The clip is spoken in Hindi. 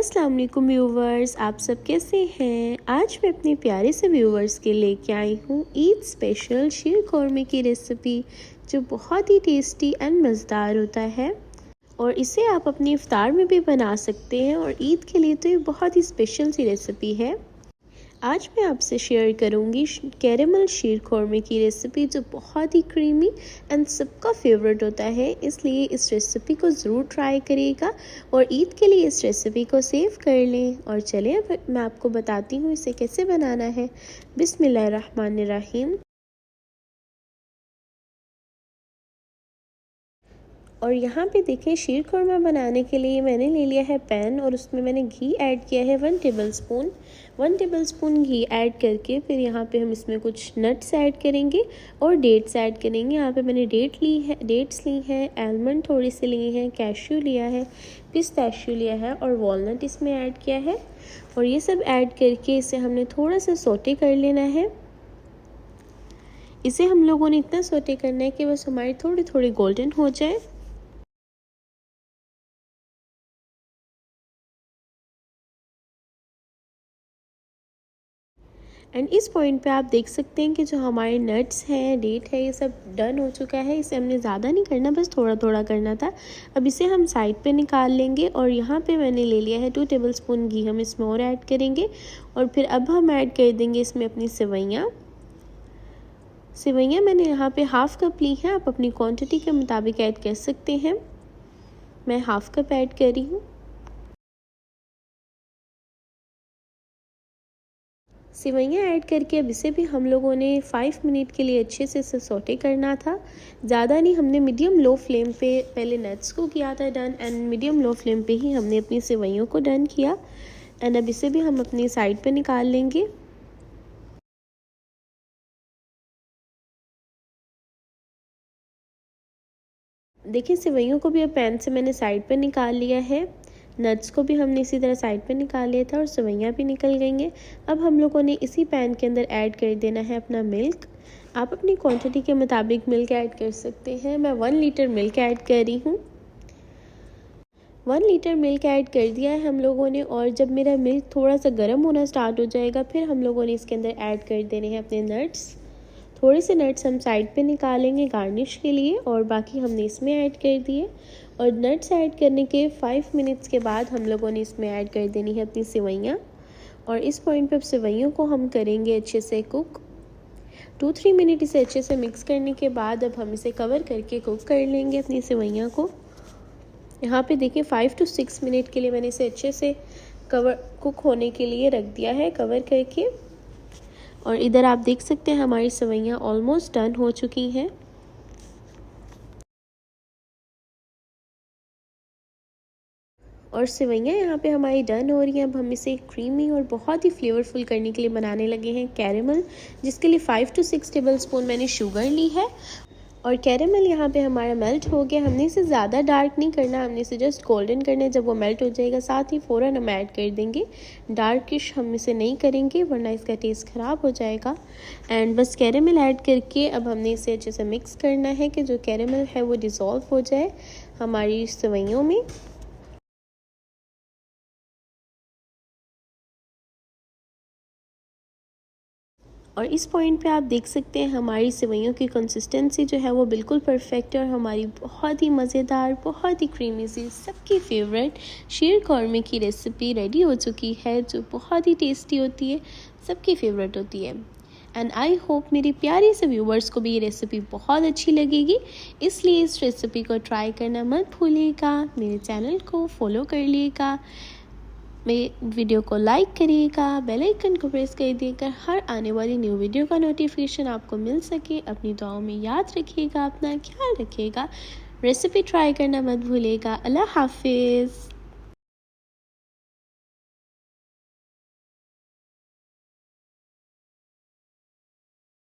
अस्सलाम वालेकुम व्यूवर्स, आप सब कैसे हैं। आज मैं अपने प्यारे से व्यूवर्स के लेके आई हूँ ईद स्पेशल शीर कौरमे की रेसिपी, जो बहुत ही टेस्टी एंड मज़ेदार होता है और इसे आप अपनी इफ्तार में भी बना सकते हैं और ईद के लिए तो ये बहुत ही स्पेशल सी रेसिपी है। आज मैं आपसे शेयर करूंगी कैरेमल शीर कौरमे की रेसिपी, जो बहुत ही क्रीमी एंड सबका फेवरेट होता है। इसलिए इस रेसिपी को ज़रूर ट्राई करिएगा और ईद के लिए इस रेसिपी को सेव कर लें। और चलिए अब मैं आपको बताती हूँ इसे कैसे बनाना है। बिस्मिल्लाहिर्रहमानिर्रहीम। और यहाँ पे देखिए, शीर कौरमा बनाने के लिए मैंने ले लिया है पैन और उसमें मैंने घी ऐड किया है 1 टेबलस्पून घी ऐड करके फिर यहाँ पे हम इसमें कुछ नट्स ऐड करेंगे और डेट्स ऐड करेंगे। यहाँ पे मैंने डेट्स ली है, आलमंड थोड़ी सी लिए हैं, कैश्यू लिया है, पिस्ताशियो लिया है और वॉलनट इसमें ऐड किया है। और ये सब ऐड करके इसे हमने थोड़ा सा सोटे कर लेना है। इसे हम लोगों ने इतना सोटे करना है कि बस हमारी थोड़ी थोड़ी गोल्डन हो जाए। एंड इस पॉइंट पे आप देख सकते हैं कि जो हमारे नट्स हैं, डेट है, ये सब डन हो चुका है। इसे हमने ज़्यादा नहीं करना, बस थोड़ा थोड़ा करना था। अब इसे हम साइड पे निकाल लेंगे और यहाँ पे मैंने ले लिया है 2 टेबलस्पून घी, हम इसमें और ऐड करेंगे। और फिर अब हम ऐड कर देंगे इसमें अपनी सेवइयाँ मैंने यहाँ पे हाफ़ कप ली हैं, आप अपनी क्वान्टिटी के मुताबिक ऐड कर सकते हैं। मैं हाफ़ कप ऐड कर रही हूँ। सेवइयाँ ऐड करके अब इसे भी हम लोगों ने 5 मिनट के लिए अच्छे से इसे सौटे करना था। ज़्यादा नहीं, हमने मीडियम लो फ्लेम पे पहले नट्स को किया था done and medium low flame पे ही हमने अपनी सेवइयों को डन किया। एंड अब इसे भी हम अपनी साइड पे निकाल लेंगे। देखिए, सेवइयों को भी अब पैन से मैंने साइड पे निकाल लिया है। नट्स को भी हमने इसी तरह साइड पे निकाल लिया था और सेवइयाँ भी निकल गई हैं। अब हम लोगों ने इसी पैन के अंदर ऐड कर देना है अपना मिल्क। आप अपनी क्वांटिटी के मुताबिक मिल्क ऐड कर सकते हैं। मैं 1 लीटर मिल्क ऐड कर रही हूँ। 1 लीटर मिल्क ऐड कर दिया है हम लोगों ने। और जब मेरा मिल्क थोड़ा सा गर्म होना स्टार्ट हो जाएगा, फिर हम लोगों ने इसके अंदर ऐड कर देने हैं अपने नट्स। थोड़े से नट्स हम साइड पे निकालेंगे गार्निश के लिए और बाकी हमने इसमें ऐड कर दिए। और नट्स ऐड करने के 5 मिनट्स के बाद हम लोगों ने इसमें ऐड कर देनी है अपनी सेवइयाँ। और इस पॉइंट पे अब सेवइयों को हम करेंगे अच्छे से कुक। 2-3 मिनट इसे अच्छे से मिक्स करने के बाद अब हम इसे कवर करके कुक कर लेंगे अपनी सेवइयाँ को। यहाँ पे देखिए 5 to 6 मिनट के लिए मैंने इसे अच्छे से कुक होने के लिए रख दिया है कवर करके। और इधर आप देख सकते हैं हमारी सेवइयाँ ऑलमोस्ट डन हो चुकी हैं। और सेवइयाँ यहाँ पे हमारी डन हो रही हैं। अब हम इसे क्रीमी और बहुत ही फ्लेवरफुल करने के लिए बनाने लगे हैं कैरेमल, जिसके लिए 5 to 6 टेबलस्पून मैंने शुगर ली है। और कैरेमल यहाँ पे हमारा मेल्ट हो गया। हमने इसे ज़्यादा डार्क नहीं करना, हमने इसे जस्ट गोल्डन करना है। जब वो मेल्ट हो जाएगा साथ ही फ़ौरन हम ऐड कर देंगे। डार्किश हम इसे नहीं करेंगे वरना इसका टेस्ट ख़राब हो जाएगा। एंड बस कैरेमल ऐड करके अब हमने इसे अच्छे से मिक्स करना है कि जो कैरेमल है वो डिज़ोल्व हो जाए हमारी सेवइयों में। और इस पॉइंट पे आप देख सकते हैं हमारी सेवइयों की कंसिस्टेंसी जो है वो बिल्कुल परफेक्ट है और हमारी बहुत ही मज़ेदार, बहुत ही क्रीमी सी, सबकी फेवरेट शीर कौरमे की रेसिपी रेडी हो चुकी है, जो बहुत ही टेस्टी होती है, सबकी फेवरेट होती है। एंड आई होप मेरी प्यारी से व्यूवर्स को भी ये रेसिपी बहुत अच्छी लगेगी। इसलिए इस रेसिपी को ट्राई करना मत भूलिएगा। मेरे चैनल को फॉलो कर लिएगा, मेरे वीडियो को लाइक करिएगा, बेल आइकन को प्रेस कर दिएगा हर आने वाली न्यू वीडियो का नोटिफिकेशन आपको मिल सके। अपनी दुआओं में याद रखिएगा, अपना ख्याल रखिएगा, रेसिपी ट्राई करना मत भूलिएगा। अल्लाह हाफिज़।